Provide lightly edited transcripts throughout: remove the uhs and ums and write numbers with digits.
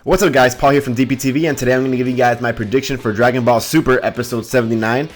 What's up guys, Paul here from DPTV, and today I'm going to give you guys my prediction for Dragon Ball Super episode 79.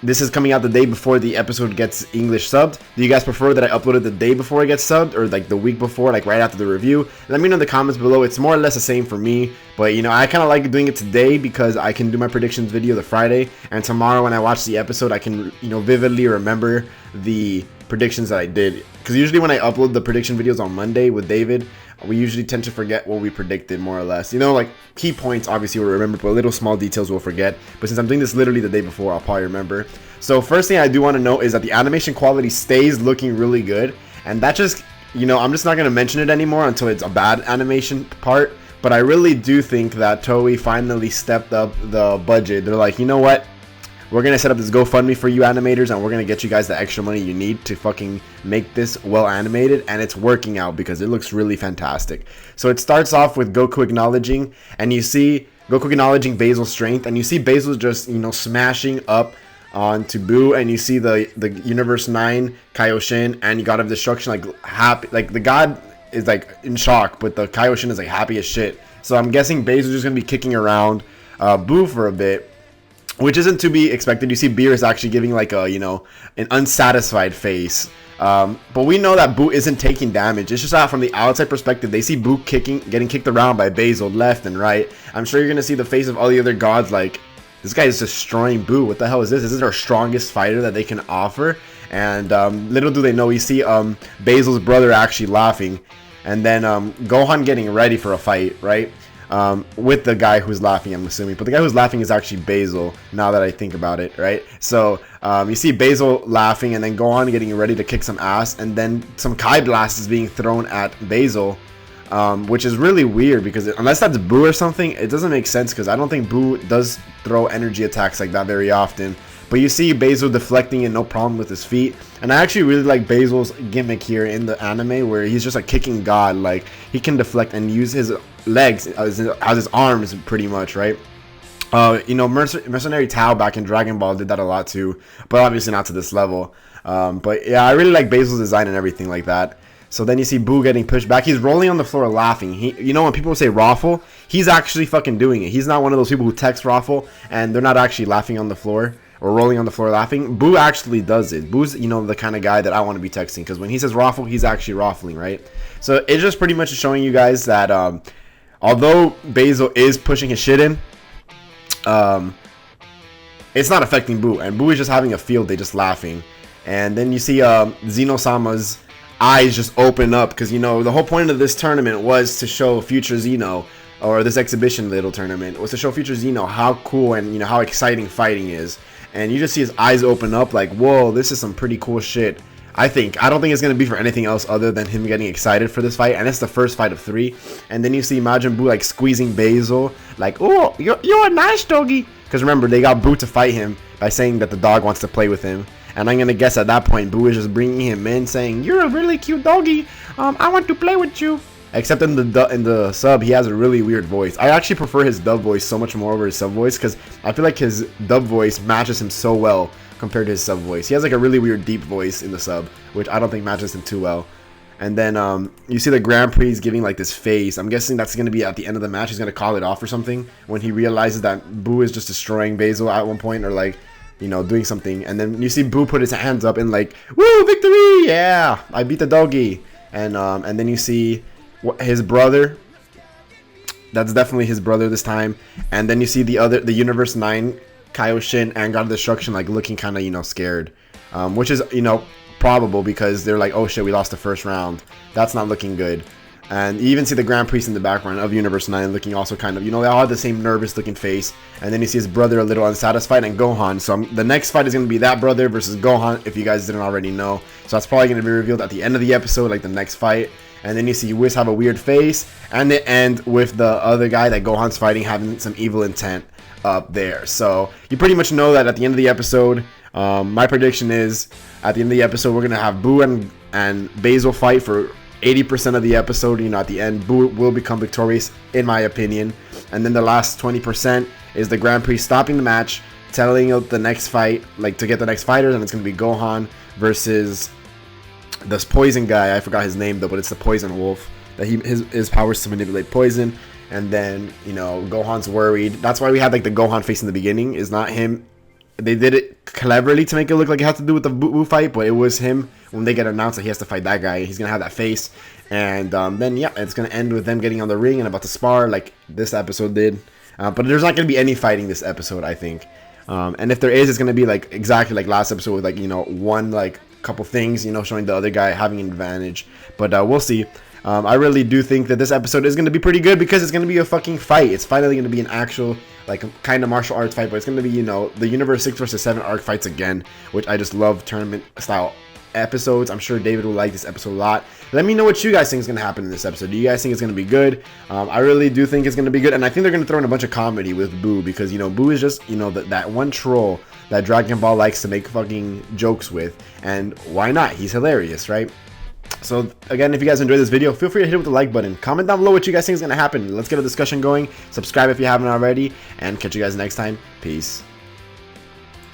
This is coming out the day before the episode gets English subbed. Do you guys prefer that I upload it the day before it gets subbed, or like the week before, like right after the review? Let me know in the comments below. It's more or less the same for me, but you know, I kind of like doing it today because I can do my predictions video the Friday, and tomorrow when I watch the episode I can, you know, vividly remember the predictions that I did. Because usually when I upload the prediction videos on Monday with David, we usually tend to forget what we predicted, more or less. You know, like key points obviously we'll remember, but little small details we'll forget. But since I'm doing this literally the day before, I'll probably remember. So first thing I do want to note is that the animation quality stays looking really good, and that just, you know, I'm just not going to mention it anymore until it's a bad animation part. But I really do think that Toei finally stepped up the budget. They're like, you know what? We're going to set up this GoFundMe for you animators, and we're going to get you guys the extra money you need to fucking make this well animated, and it's working out because it looks really fantastic. So it starts off with Goku acknowledging, and you see Goku acknowledging Basil's strength, and you see Basil just, you know, smashing up onto Buu, and you see the Universe 9 Kaioshin and God of Destruction like happy, like the god is like in shock, but the Kaioshin is like happy as shit. So I'm guessing Basil's just going to be kicking around Buu for a bit, which isn't to be expected. You see Beerus actually giving like a, you know, an unsatisfied face. But we know that Buu isn't taking damage. It's just that from the outside perspective, they see Buu getting kicked around by Basil left and right. I'm sure you're going to see the face of all the other gods like, this guy is destroying Buu. What the hell is this? This is our strongest fighter that they can offer. And little do they know, we see Basil's brother actually laughing. And then Gohan getting ready for a fight, right? With the guy who's laughing, I'm assuming. But the guy who's laughing is actually Basil, now that I think about it, right? So you see Basil laughing, and then Gohan getting ready to kick some ass, and then some Kai Blast is being thrown at Basil, which is really weird because unless that's Buu or something, it doesn't make sense because I don't think Buu does throw energy attacks like that very often. But you see Basil deflecting and no problem with his feet. And I actually really like Basil's gimmick here in the anime, where he's just a kicking god. Like, he can deflect and use his legs as his arms pretty much, right? You know, Mercenary Tao back in Dragon Ball did that a lot too, but obviously not to this level. But yeah, I really like Basil's design and everything like that. So then you see Buu getting pushed back. He's rolling on the floor laughing. You know, when people say raffle, he's actually fucking doing it. He's not one of those people who text raffle and they're not actually laughing on the floor or rolling on the floor laughing. Buu actually does it. Boo's, you know, the kind of guy that I want to be texting, because when he says raffle, he's actually raffling, right? So it's just pretty much showing you guys that although Basil is pushing his shit in, it's not affecting Buu, and Buu is just having a field day, just laughing. And then you see Zeno-sama's eyes just open up, because, you know, the whole point of this tournament was to show future Zeno, or this exhibition little tournament was to show future Zeno how cool and, you know, how exciting fighting is. And you just see his eyes open up like, whoa, this is some pretty cool shit. I don't think it's going to be for anything else other than him getting excited for this fight. And it's the first fight of 3. And then you see Majin Buu like squeezing Basil, like, oh, you're a nice doggy. Because remember, they got Buu to fight him by saying that the dog wants to play with him. And I'm going to guess at that point, Buu is just bringing him in saying, you're a really cute doggy. I want to play with you. Except in the sub, he has a really weird voice. I actually prefer his dub voice so much more over his sub voice, because I feel like his dub voice matches him so well compared to his sub voice. He has like a really weird deep voice in the sub, which I don't think matches him too well. And then you see the Grand Prix giving like this face. I'm guessing that's going to be at the end of the match. He's going to call it off or something when he realizes that Buu is just destroying Basil at one point, or like, you know, doing something. And then you see Buu put his hands up and like, woo, victory! Yeah, I beat the doggy. And then you see his brother. That's definitely his brother this time. And then you see the Universe 9 Kaioshin and God of Destruction like looking kind of, you know, scared, which is, you know, probable, because they're like, oh shit, we lost the first round. That's not looking good. And you even see the Grand Priest in the background of Universe 9 looking also kind of, you know, they all have the same nervous looking face. And then you see his brother a little unsatisfied, and Gohan. So the next fight is going to be that brother versus Gohan, if you guys didn't already know. So that's probably going to be revealed at the end of the episode, like the next fight. And then you see Whis have a weird face, and they end with the other guy that Gohan's fighting having some evil intent up there. So you pretty much know that at the end of the episode, my prediction is at the end of the episode, we're going to have Buu and Basil fight for 80% of the episode. You know, at the end, Buu will become victorious, in my opinion. And then the last 20% is the Grand Prix stopping the match, telling out the next fight, like to get the next fighter, and it's going to be Gohan versus this poison guy. I forgot his name though, but it's the poison wolf that his power is to manipulate poison. and then, you know, Gohan's worried. That's why we had like the Gohan face in the beginning. Is not him. They did it cleverly to make it look like it had to do with the Buu fight, but it was him when they get announced that he has to fight that guy. He's gonna have that face, and then yeah, it's gonna end with them getting on the ring and about to spar like this episode did. But there's not gonna be any fighting this episode, I think. And if there is, it's gonna be like exactly like last episode with like, you know, one like couple things, you know, showing the other guy having an advantage. But we'll see. I really do think that this episode is going to be pretty good because it's going to be a fucking fight. It's finally going to be an actual, like, kind of martial arts fight, but it's going to be, you know, the Universe 6 vs 7 arc fights again, which I just love tournament style episodes. I'm sure David will like this episode a lot. Let me know what you guys think is going to happen in this episode. Do you guys think it's going to be good? I really do think it's going to be good, and I think they're going to throw in a bunch of comedy with Buu because, you know, Buu is just, you know, that one troll that Dragon Ball likes to make fucking jokes with, and why not? He's hilarious, right? So again, if you guys enjoyed this video, feel free to hit it with the like button. Comment down below what you guys think is going to happen. Let's get a discussion going. Subscribe if you haven't already, and catch you guys next time. Peace.